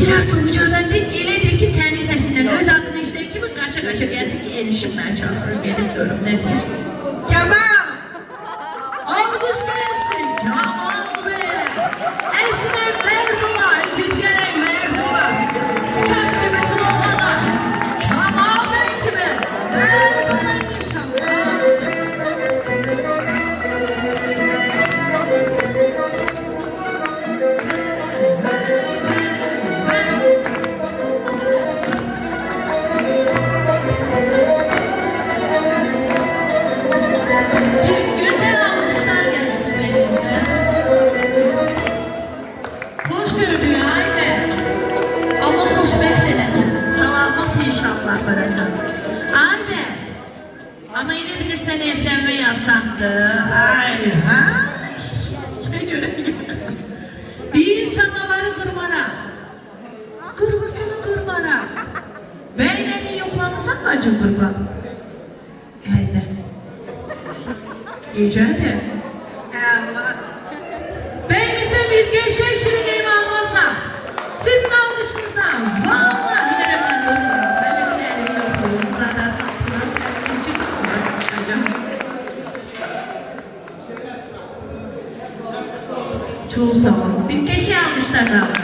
Biraz da ucadan değil, elə de ki senin sesinden öz adını işler kimi kaça gelsin ki erişimden çağırır. Gelip diyorum nedir? Kemal! Alkış gelsin Kemal Bey! Esme Merdoğan, Gülgelen Merdoğan! Çeşme bütün oğlanlar! Kemal Bey kimi? Merdoğan inşallah! Ama yine bilirsen evlenme yasaktı. Ay ha. Değil samaları kırmana. Kırgısını kırmana. Beyneni yoklamışsan mı acı kurban? Elle. İyice de. Allah. Beyimize bir gençler şirinliğimi almasa. Sizin almışınızdan. Vallahi veremem. Ben de bir yokluğum. Burada tatlına sen için nasıl? Çoğu zaman bir keşi almışlar da.